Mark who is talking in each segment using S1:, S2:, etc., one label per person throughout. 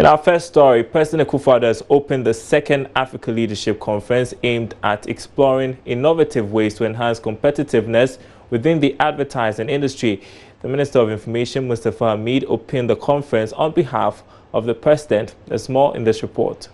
S1: In our first story, President Akufo-Addo has opened the second Africa Leadership Conference aimed at exploring innovative ways to enhance competitiveness within the advertising industry. The Minister of Information, Mustafa Hamid, opened the conference on behalf of the President. There's more in this report.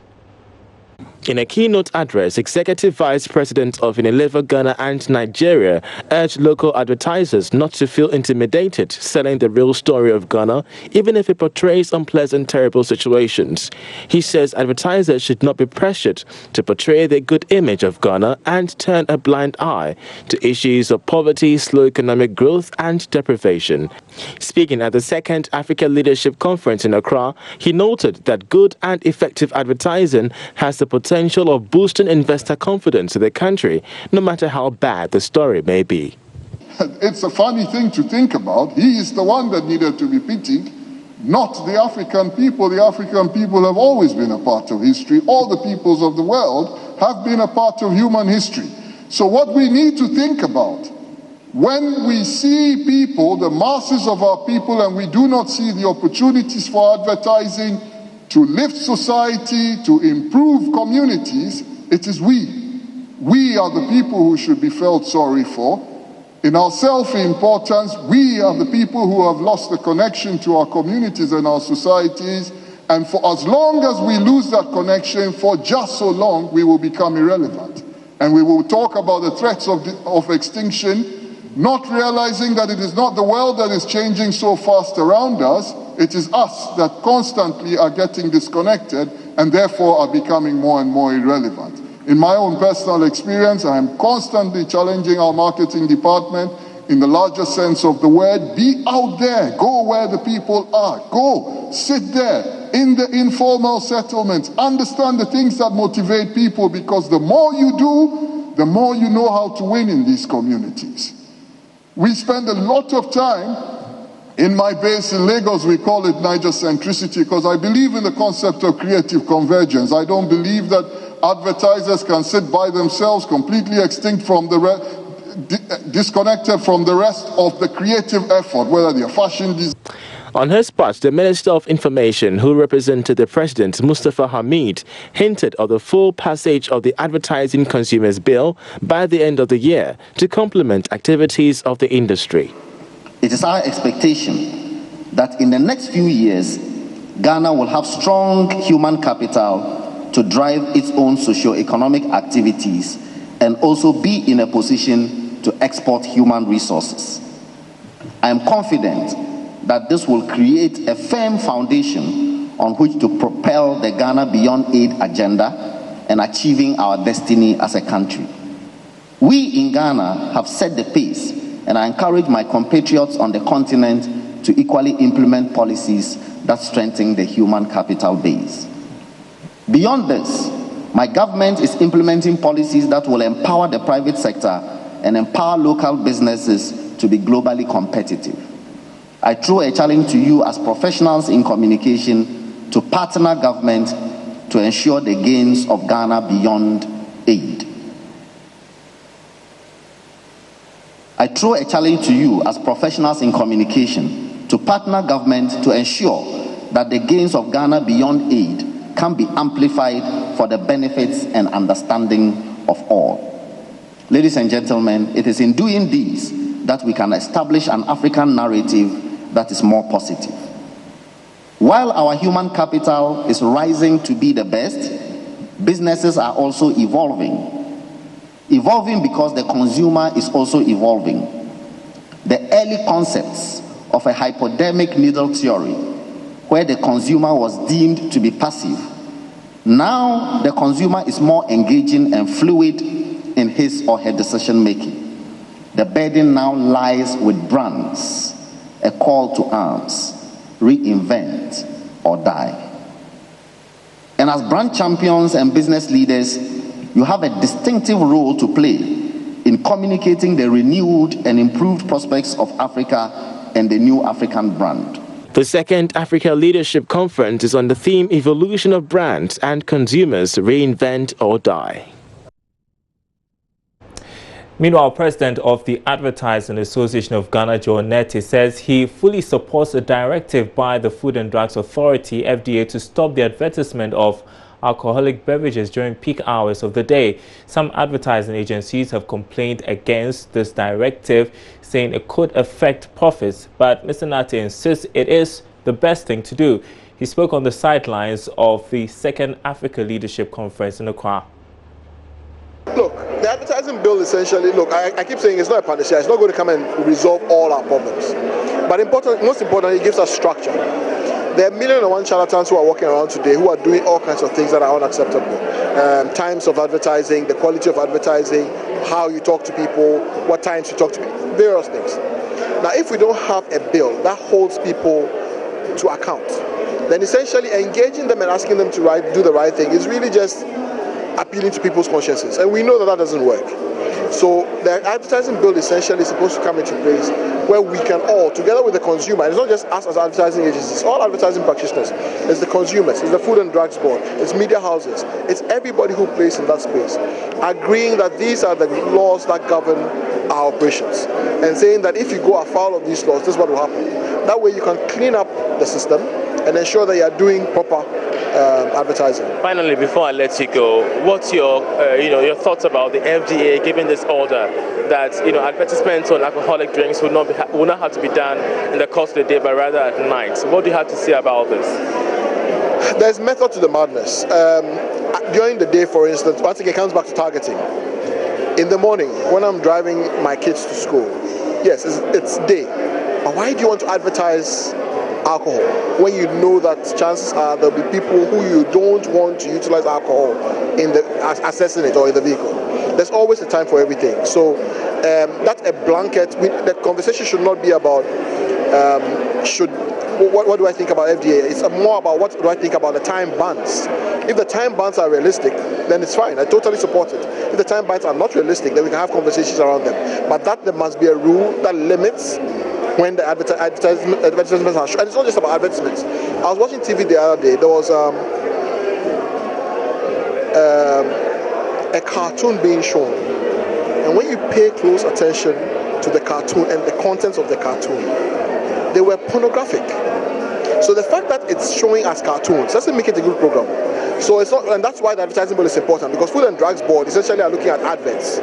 S2: In a keynote address, Executive Vice President of Unilever Ghana and Nigeria urged local advertisers not to feel intimidated selling the real story of Ghana, even if it portrays unpleasant, terrible situations. He says advertisers should not be pressured to portray the good image of Ghana and turn a blind eye to issues of poverty, slow economic growth and deprivation. Speaking at the second Africa Leadership Conference in Accra, he noted that good and effective advertising has the potential of boosting investor confidence in the country, no matter how bad the story may be.
S3: It's a funny thing to think about. He is the one that needed to be pitied, not the African people. The African people have always been a part of history. All the peoples of the world have been a part of human history. So what we need to think about, when we see people, the masses of our people, and we do not see the opportunities for advertising to lift society, to improve communities, it is we. We are the people who should be felt sorry for. In our self-importance, we are the people who have lost the connection to our communities and our societies, and for as long as we lose that connection, for just so long, we will become irrelevant. And we will talk about the threats of extinction, not realizing that it is not the world that is changing so fast around us, it is us that constantly are getting disconnected and therefore are becoming more and more irrelevant. In my own personal experience, I am constantly challenging our marketing department in the larger sense of the word. Be out there, go where the people are, go sit there in the informal settlements, understand the things that motivate people, because the more you do, the more you know how to win in these communities. We spend a lot of time in my base in Lagos. We call it Niger centricity, because I believe in the concept of creative convergence. I don't believe that advertisers can sit by themselves, completely extinct from the disconnected from the rest of the creative effort, whether they're fashion design.
S2: On his part, the Minister of Information, who represented the President, Mustafa Hamid, hinted of the full passage of the Advertising Consumers Bill by the end of the year to complement activities of the industry.
S4: It is our expectation that in the next few years, Ghana will have strong human capital to drive its own socio-economic activities and also be in a position to export human resources. I am confident that this will create a firm foundation on which to propel the Ghana Beyond Aid agenda and achieving our destiny as a country. We in Ghana have set the pace, and I encourage my compatriots on the continent to equally implement policies that strengthen the human capital base. Beyond this, my government is implementing policies that will empower the private sector and empower local businesses to be globally competitive. I throw a challenge to you as professionals in communication to partner government to ensure the gains of Ghana Beyond Aid. I throw a challenge to you as professionals in communication to partner government to ensure that the gains of Ghana Beyond Aid can be amplified for the benefits and understanding of all. Ladies and gentlemen, it is in doing this that we can establish an African narrative that is more positive. While our human capital is rising to be the best, businesses are also evolving. Evolving because the consumer is also evolving. The early concepts of a hypodermic needle theory, where the consumer was deemed to be passive, now the consumer is more engaging and fluid in his or her decision making. The burden now lies with brands. A call to arms, reinvent or die. And as brand champions and business leaders, you have a distinctive role to play in communicating the renewed and improved prospects of Africa and the new African brand.
S2: The second Africa Leadership Conference is on the theme Evolution of Brands and Consumers, Reinvent or Die.
S1: Meanwhile, President of the Advertising Association of Ghana, JoyNews, says he fully supports a directive by the Food and Drugs Authority, FDA, to stop the advertisement of alcoholic beverages during peak hours of the day. Some advertising agencies have complained against this directive, saying it could affect profits. But Mr. Nate insists it is the best thing to do. He spoke on the sidelines of the second Africa Leadership Conference in Accra.
S5: Look, the advertising bill essentially, look, I keep saying it's not a panacea. It's not going to come and resolve all our problems. But most importantly, it gives us structure. There are 1,001 charlatans who are walking around today who are doing all kinds of things that are unacceptable. Times of advertising, the quality of advertising, how you talk to people, what times you talk to people, various things. Now, if we don't have a bill that holds people to account, then essentially engaging them and asking them to do the right thing is really just appealing to people's consciences. And we know that that doesn't work. So the advertising bill essentially is supposed to come into place where we can all, together with the consumer, and it's not just us as advertising agencies, it's all advertising practitioners, it's the consumers, it's the Food and Drugs Board, it's media houses, it's everybody who plays in that space, agreeing that these are the laws that govern our operations, and saying that if you go afoul of these laws, this is what will happen. That way you can clean up the system and ensure that you are doing proper advertising.
S2: Finally, before I let you go, what's your your thoughts about the FDA giving this order that advertisements on alcoholic drinks will not have to be done in the course of the day, but rather at night? What do you have to say about this?
S5: There's method to the madness. During the day, for instance, once again, it comes back to targeting. In the morning, when I'm driving my kids to school, yes, it's day. But why do you want to advertise alcohol when you know that chances are there'll be people who you don't want to utilize alcohol in assessing it or in the vehicle? There's always a time for everything. So that's a blanket. The conversation should not be about what do I think about FDA? It's more about what do I think about the time bans. If the time bans are realistic, then it's fine. I totally support it. If the time bans are not realistic, then we can have conversations around them. But that there must be a rule that limits when the advertisements are shown. And it's not just about advertisements. I was watching TV the other day. There was a cartoon being shown. And when you pay close attention to the cartoon and the contents of the cartoon, they were pornographic. So the fact that it's showing as cartoons doesn't make it a good program. So it's not, and that's why the advertising bill is important, because Food and Drugs Board essentially are looking at adverts.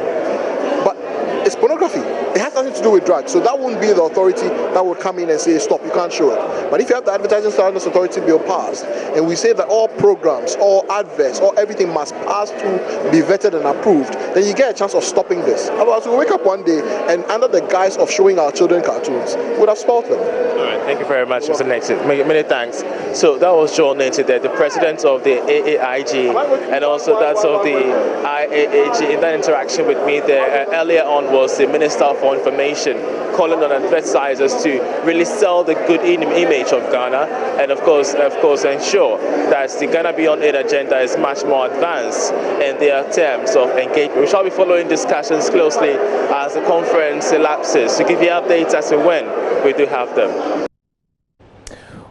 S5: But it's pornography. It has nothing to do with drugs. So that won't be the authority that would come in and say, stop, you can't show it. But if you have the Advertising Standards Authority bill passed, and we say that all programs, all adverts, all everything must pass to be vetted and approved, then you get a chance of stopping this. Otherwise, we'll wake up one day and under the guise of showing our children cartoons, we would have spoiled them.
S2: All right, thank you very much, Mr. Nexit. Many thanks. So that was JoyNews there, the president of the AAIG, and also that's of the IAAG. In that interaction with me there, earlier on was the Minister for Information calling on advertisers to really sell the good image of Ghana, and of course ensure that the Ghana Beyond Aid agenda is much more advanced in their terms of engagement. We shall be following discussions closely as the conference elapses to give you updates as to when we do have them.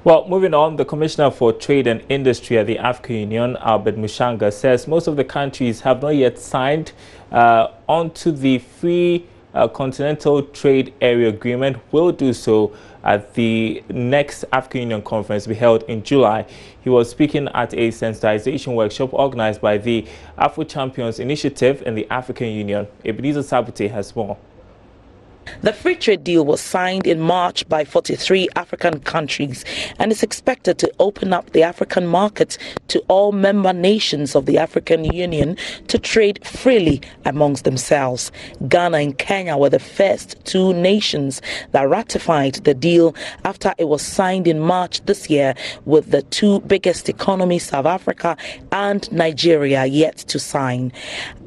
S1: Well, moving on, the Commissioner for Trade and Industry at the African Union, Albert Muchanga, says most of the countries have not yet signed onto the free Continental Trade Area Agreement, will do so at the next African Union conference to be held in July. He was speaking at a sensitization workshop organized by the Afro Champions Initiative and the African Union. Ebenezer Sabute has more.
S6: The free trade deal was signed in March by 43 African countries and is expected to open up the African market to all member nations of the African Union to trade freely amongst themselves. Ghana and Kenya were the first two nations that ratified the deal after it was signed in March this year, with the two biggest economies, South Africa and Nigeria, yet to sign.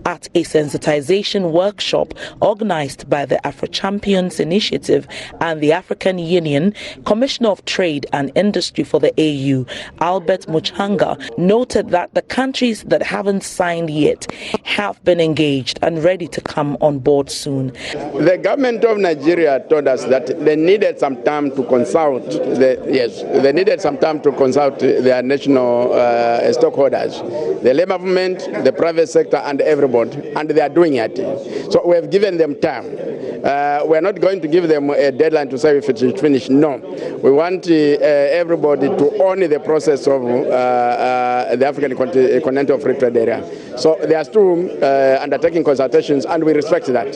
S6: At a sensitization workshop organized by the Afro Champions Initiative and the African Union, Commissioner of Trade and Industry for the AU, Albert Muchanga, noted that the countries that haven't signed yet have been engaged and ready to come on board soon.
S7: The government of Nigeria told us that they needed some time to consult. They needed some time to consult their national stockholders, the labor movement, the private sector, and everybody. everybody, and they are doing it. So we have given them time. We are not going to give them a deadline to say if it is finished. No. We want everybody to own the process of the African Continental Free Trade Area. So they are still undertaking consultations, and we respect that.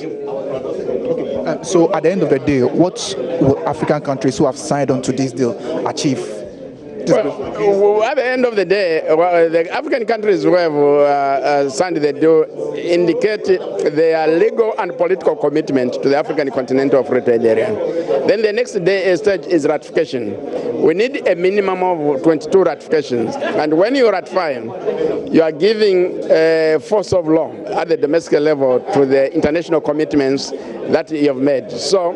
S8: So at the end of the day, what will African countries who have signed on to this deal achieve?
S7: Well, at the end of the day, the African countries who have signed the deal indicate their legal and political commitment to the African Continental Free Trade Area. Then the next stage is ratification. We need a minimum of 22 ratifications. And when you ratify, you are giving force of law at the domestic level to the international commitments that you have made. So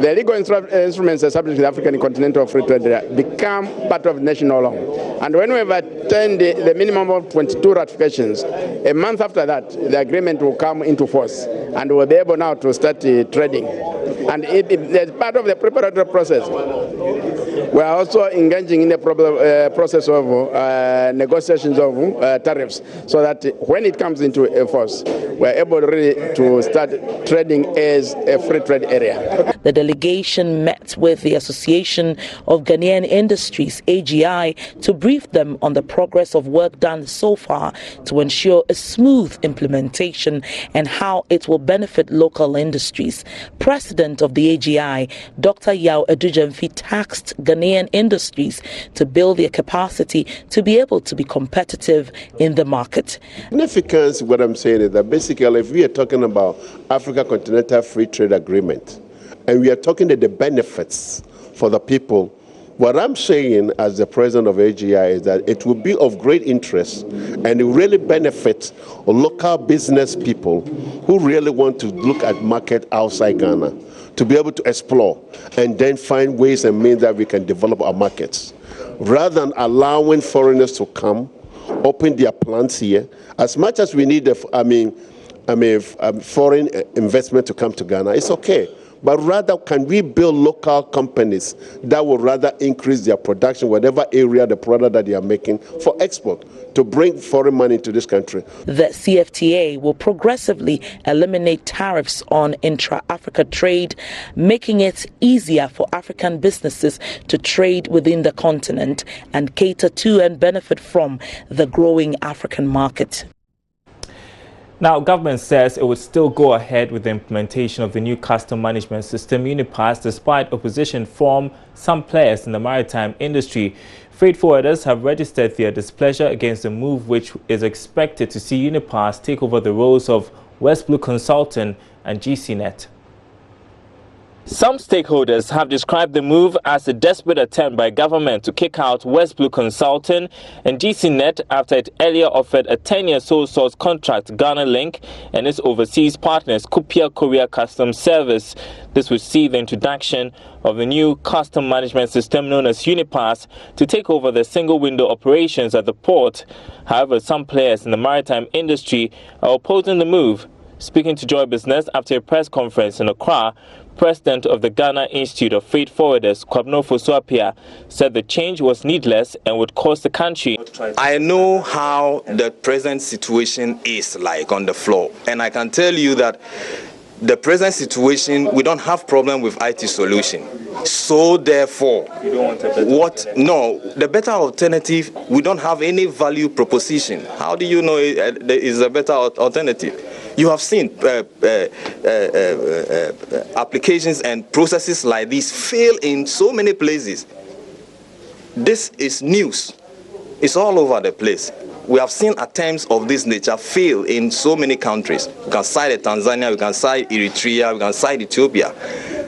S7: the legal instruments established in the African Continental Free Trade Area become part of national law. And when we have attained the minimum of 22 ratifications, a month after that, the agreement will come into force, and we'll be able now to start trading. And as part of the preparatory process, we are also engaging in the process of negotiations of tariffs, so that when it comes into force, we are able really to start trading as a free trade area.
S6: The delegation met with the Association of Ghanaian Industries, AGI, to brief them on the progress of work done so far to ensure a smooth implementation and how it will benefit local industries. President of the AGI, Dr. Yao Edujemfi, tasked Ghanaian industries to build their capacity to be able to be competitive in the market.
S9: Significance, what I'm saying is that basically if we are talking about Africa Continental Free Trade Agreement, and we are talking about the benefits for the people, what I'm saying as the president of AGI is that it will be of great interest and it will really benefit local business people who really want to look at market outside Ghana, to be able to explore and then find ways and means that we can develop our markets. Rather than allowing foreigners to come, open their plants here, as much as we need foreign investment to come to Ghana, it's okay. But rather, can we build local companies that will rather increase their production, whatever area the product that they are making, for export, to bring foreign money to this country.
S6: The CFTA will progressively eliminate tariffs on intra-Africa trade, making it easier for African businesses to trade within the continent and cater to and benefit from the growing African market.
S1: Now, government says it would still go ahead with the implementation of the new custom management system, UNIPAS, despite opposition from some players in the maritime industry. Freight forwarders have registered their displeasure against the move, which is expected to see UNIPAS take over the roles of West Blue Consulting and GCNet. Some stakeholders have described the move as a desperate attempt by government to kick out West Blue Consulting and GCNet after it earlier offered a 10-year sole source contract to Ghana Link and its overseas partners, Kupia Korea Customs Service. This would see the introduction of the new custom management system known as UNIPAS to take over the single window operations at the port. However, some players in the maritime industry are opposing the move. Speaking to Joy Business after a press conference in Accra, President of the Ghana Institute of Freight Forwarders, Kwabno Fosuapia, said the change was needless and would cost the country.
S10: I know how the present situation is like on the floor, and I can tell you that the present situation, we don't have problem with IT solution. So therefore, you don't want the better alternative, we don't have any value proposition. How do you know there is a better alternative? You have seen applications and processes like this fail in so many places. This is news. It's all over the place. We have seen attempts of this nature fail in so many countries. We can cite Tanzania, we can cite Eritrea, we can cite Ethiopia.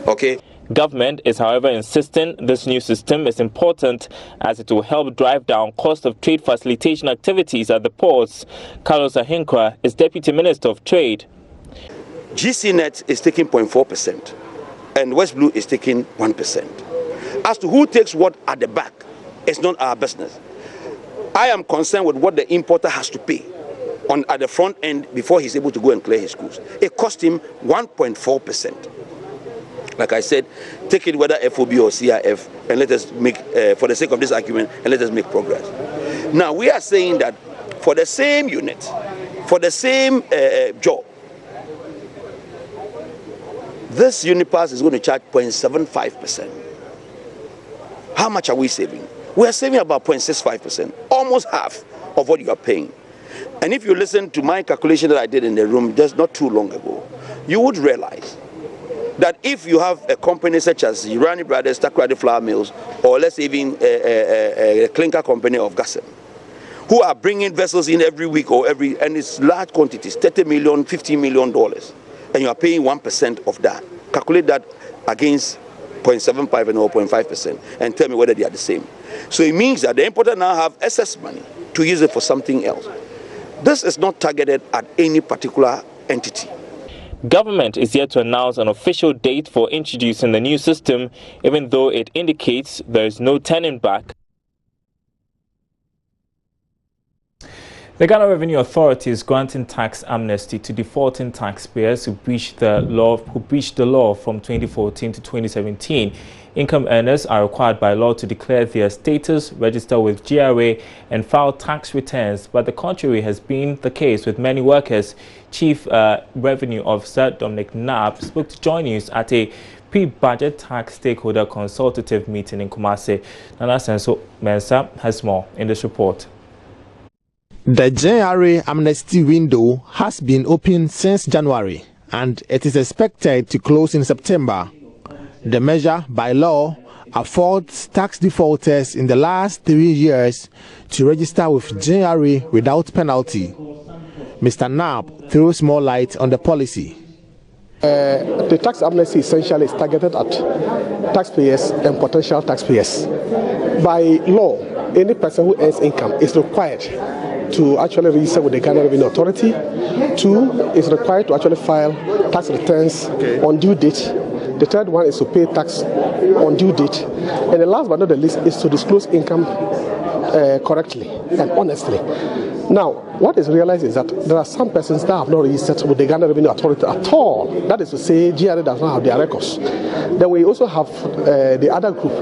S10: Okay.
S1: Government is, however, insisting this new system is important as it will help drive down cost of trade facilitation activities at the ports. Carlos Ahinkwa is Deputy Minister of Trade.
S11: GCNet is taking 0.4% and West Blue is taking 1%. As to who takes what at the back, it's not our business. I am concerned with what the importer has to pay at the front end before he's able to go and clear his goods. It cost him 1.4%. Like I said, take it whether FOB or CIF, and let us make, for the sake of this argument, and let us make progress. Now, we are saying that for the same unit, For the same job, this Unipass is going to charge 0.75%. How much are we saving? We are saving about 0.65%, almost half of what you are paying. And if you listen to my calculation that I did in the room just not too long ago, you would realize that if you have a company such as Irani Brothers, Takrady Flour Mills, or let's say even a clinker company of Gov't, who are bringing vessels in every week and it's large quantities, $30 million, $50 million, and you are paying 1% of that. Calculate that against 0.75 and 0.5% and tell me whether they are the same. So it means that the importer now have excess money to use it for something else. This is not targeted at any particular entity.
S1: Government is yet to announce an official date for introducing the new system, even though it indicates there is no turning back. The Ghana Revenue Authority is granting tax amnesty to defaulting taxpayers who breached the law from 2014 to 2017. Income earners are required by law to declare their status, register with GRA, and file tax returns, but the contrary has been the case with many workers. Chief Revenue Officer Dominic Knapp spoke to JoyNews at a pre-budget tax stakeholder consultative meeting in Kumasi. Nana Senso Mensa has more in this report.
S2: The JRA amnesty window has been open since January and it is expected to close in September. The measure by law affords tax defaulters in the last 3 years to register with JRA without penalty. Mr. Knapp throws more light on the policy.
S12: The tax amnesty essentially is targeted at taxpayers and potential taxpayers. By law, any person who earns income is required to actually register with the Ghana Revenue Authority. 2, is required to actually file tax returns on due date. The third one is to pay tax on due date. And the last but not the least is to disclose income correctly and honestly. Now, what is realized is that there are some persons that have not registered with the Ghana Revenue Authority at all. That is to say, GRA does not have their records. Then we also have the other group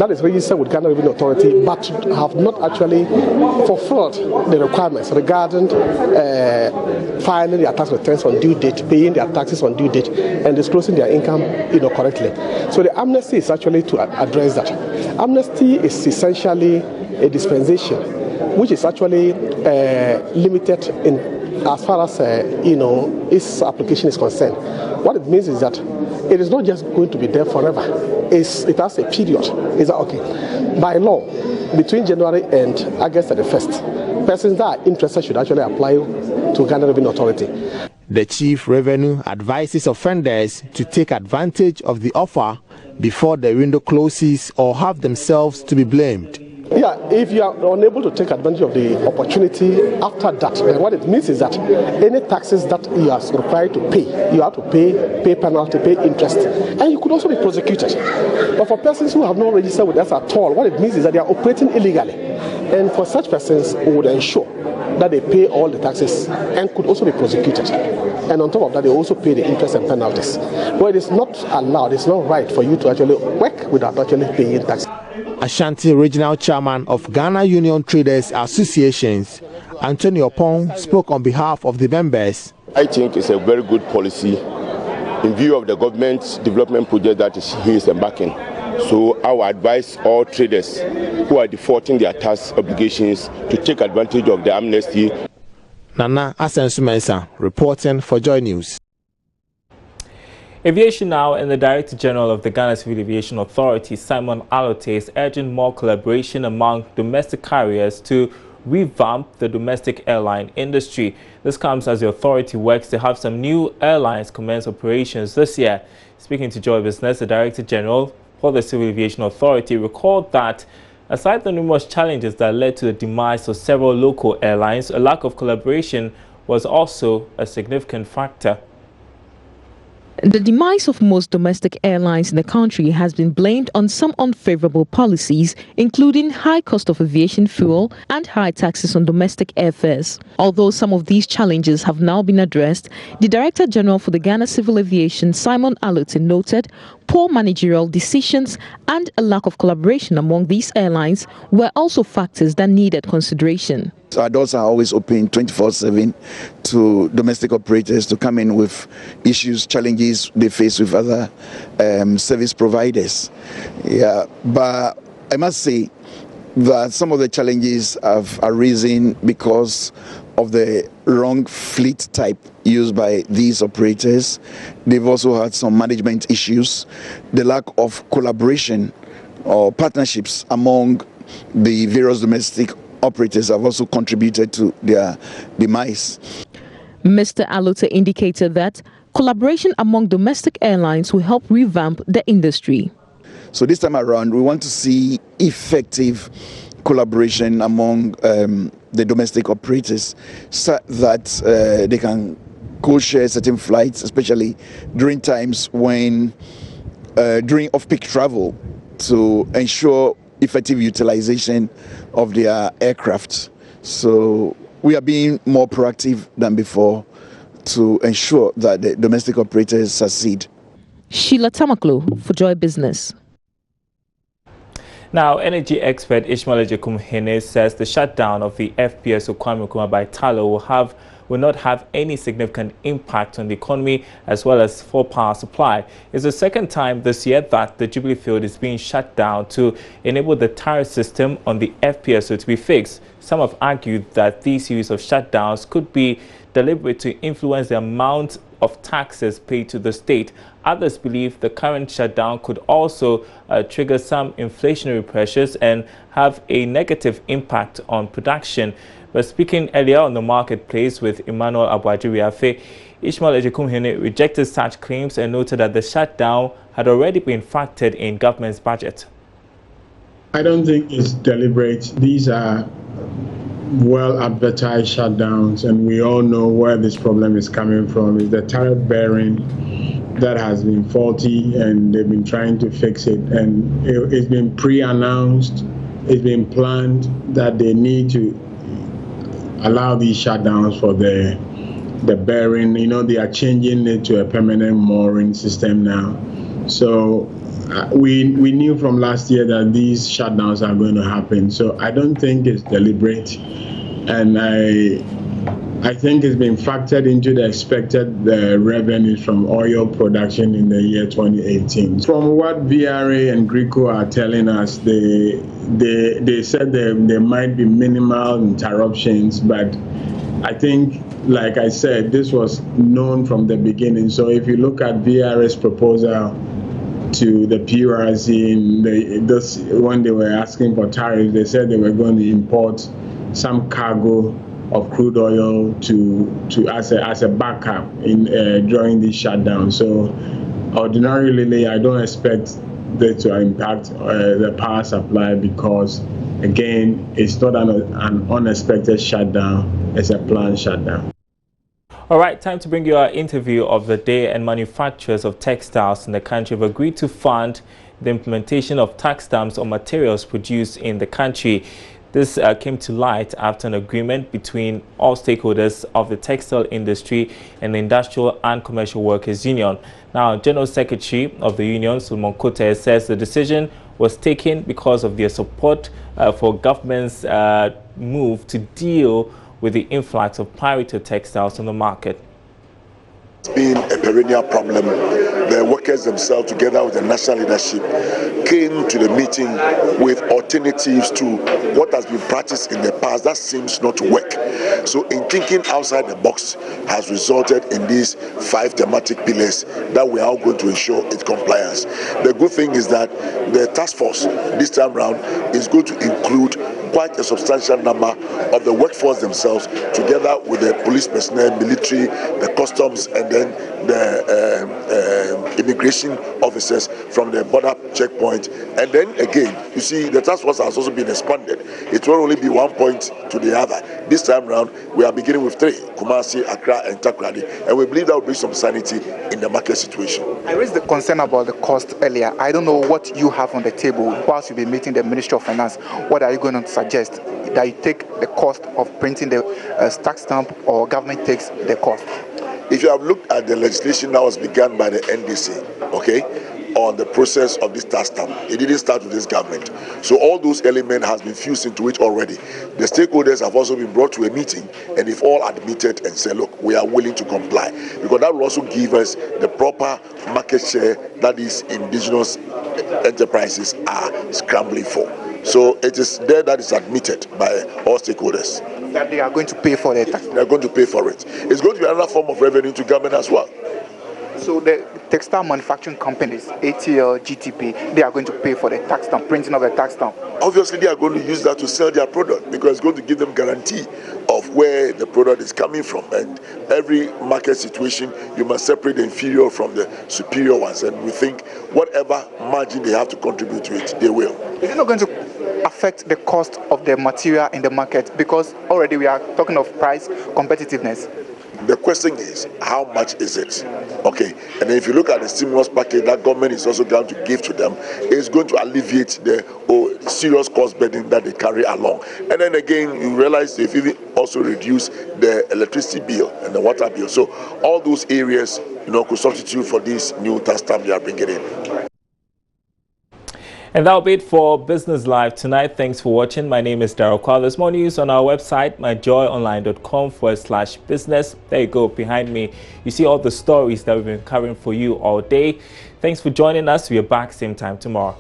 S12: that is registered with Ghana Revenue Authority but have not actually fulfilled the requirements regarding filing their tax returns on due date, paying their taxes on due date, and disclosing their income correctly. So the amnesty is actually to address that. Amnesty is essentially a dispensation which is actually limited in as far as its application is concerned. What it means is that it is not just going to be there forever. It has a period. Is that okay? By law, between January and August 31st, persons that are interested should actually apply to Ghana Revenue Authority.
S2: The Chief Revenue advises offenders to take advantage of the offer before the window closes or have themselves to be blamed.
S12: Yeah, if you are unable to take advantage of the opportunity after that, then what it means is that any taxes that you are required to pay, you have to pay penalty, pay interest, and you could also be prosecuted. But for persons who have not registered with us at all, what it means is that they are operating illegally. And for such persons, we would ensure that they pay all the taxes and could also be prosecuted. And on top of that, they also pay the interest and penalties. But it is not allowed, it's not right for you to actually work without actually paying taxes.
S2: Ashanti Regional Chairman of Ghana Union Traders Associations, Antonio Pong, spoke on behalf of the members.
S13: I think it's a very good policy in view of the government's development project that he is embarking. So I would advise all traders who are defaulting their tax obligations to take advantage of the amnesty.
S2: Nana Asensu Mensah reporting for JoyNews.
S1: Aviation Now and the Director General of the Ghana Civil Aviation Authority, Simon Alote, is urging more collaboration among domestic carriers to revamp the domestic airline industry. This comes as the authority works to have some new airlines commence operations this year. Speaking to Joy Business, the Director General for the Civil Aviation Authority recalled that aside the numerous challenges that led to the demise of several local airlines, a lack of collaboration was also a significant factor.
S14: The demise of most domestic airlines in the country has been blamed on some unfavorable policies, including high cost of aviation fuel and high taxes on domestic airfares. Although some of these challenges have now been addressed, the Director General for the Ghana Civil Aviation, Simon Alote, noted poor managerial decisions and a lack of collaboration among these airlines were also factors that needed consideration.
S15: our doors are always open 24/7 to domestic operators to come in with issues, challenges they face with other service providers. Yeah, but I must say that some of the challenges have arisen because of the wrong fleet type used by these operators. They've also had some management issues, the lack of collaboration or partnerships among the various domestic operators have also contributed to their demise.
S14: Mr. Alota indicated that collaboration among domestic airlines will help revamp the industry.
S15: So this time around, we want to see effective collaboration among the domestic operators so that they can co-share certain flights, especially during times when, during off-peak travel, to ensure effective utilization of their aircraft. So we are being more proactive than before to ensure that the domestic operators succeed.
S14: Sheila Tamaklo for Joy Business.
S1: Now, energy expert Ishmael Ejekumhene says the shutdown of the FPSO Kwame Nkrumah by Tullow will not have any significant impact on the economy as well as for power supply. It's the second time this year that the Jubilee field is being shut down to enable the tariff system on the FPSO to be fixed. Some have argued that these series of shutdowns could be deliberate to influence the amount of taxes paid to the state. Others believe the current shutdown could also trigger some inflationary pressures and have a negative impact on production. But speaking earlier on the marketplace with Emmanuel Abuajiriafe, Ishmael Ejekumhene rejected such claims and noted that the shutdown had already been factored in government's budget.
S16: I don't think it's deliberate. These are well-advertised shutdowns, and we all know where this problem is coming from. It's the tariff bearing that has been faulty, and they've been trying to fix it. And it's been pre-announced, it's been planned that they need to allow these shutdowns for the bearing. You know, they are changing it to a permanent mooring system now. So we knew from last year that these shutdowns are going to happen. So I don't think it's deliberate, and I think it's been factored into the expected revenues from oil production in the year 2018. From what VRA and Greco are telling us, they said there might be minimal interruptions, but I think, like I said, this was known from the beginning. So if you look at VRA's proposal to the PRC, when they were asking for tariffs, they said they were going to import some cargo of crude oil to as a backup in during this shutdown. So ordinarily, I don't expect that to impact the power supply because, again, it's not an unexpected shutdown; it's a planned shutdown.
S1: All right, time to bring you our interview of the day. And manufacturers of textiles in the country have agreed to fund the implementation of tax stamps on materials produced in the country. This came to light after an agreement between all stakeholders of the textile industry and the Industrial and Commercial Workers Union. Now, General Secretary of the union, Solomon Kote, says the decision was taken because of their support for government's move to deal with the influx of pirated textiles on the market.
S17: It's been a perennial problem. The workers themselves, together with the national leadership, came to the meeting with alternatives to what has been practiced in the past that seems not to work. So in thinking outside the box has resulted in these 5 thematic pillars that we are all going to ensure its compliance. The good thing is that the task force this time round is going to include quite a substantial number of the workforce themselves, together with the police personnel, military, the customs, and then the immigration officers from the border checkpoint. And then again, you see, the task force has also been expanded. It won't only be one point to the other. This time round, we are beginning with 3, Kumasi, Accra, and Takoradi, and we believe that will bring some sanity in the market situation.
S8: I raised the concern about the cost earlier. I don't know what you have on the table whilst you'll be meeting the Ministry of Finance. What are you going to suggest? That you take the cost of printing the tax stamp, or government takes the cost?
S17: If you have looked at the legislation that was begun by the NDC, okay, on the process of this tax stamp. It didn't start with this government. So all those elements has been fused into it already. The stakeholders have also been brought to a meeting, and they've all admitted and said, look, we are willing to comply, because that will also give us the proper market share that these indigenous enterprises are scrambling for. So it is there that is admitted by all stakeholders.
S8: That they are going to pay for the tax.
S17: They are going to pay for it. It's going to be another form of revenue to government as well.
S8: So the textile manufacturing companies, ATL, GTP, they are going to pay for the tax stamp, printing of the tax stamp.
S17: Obviously, they are going to use that to sell their product, because it's going to give them guarantee of where the product is coming from. And every market situation, you must separate the inferior from the superior ones. And we think whatever margin they have to contribute to it, they will.
S8: Is it not going to affect the cost of the material in the market? Because already we are talking of price competitiveness.
S17: The question is, how much is it? Okay, and then if you look at the stimulus package that government is also going to give to them, it's going to alleviate the serious cost burden that they carry along. And then again, you realize they've even also reduced the electricity bill and the water bill. So all those areas, could substitute for this new tax stamp they are bringing in.
S1: And that'll be it for Business Live tonight. Thanks for watching. My name is Daryl Kwal. There's more news on our website, myjoyonline.com/business. There you go. Behind me, you see all the stories that we've been covering for you all day. Thanks for joining us. We are back same time tomorrow.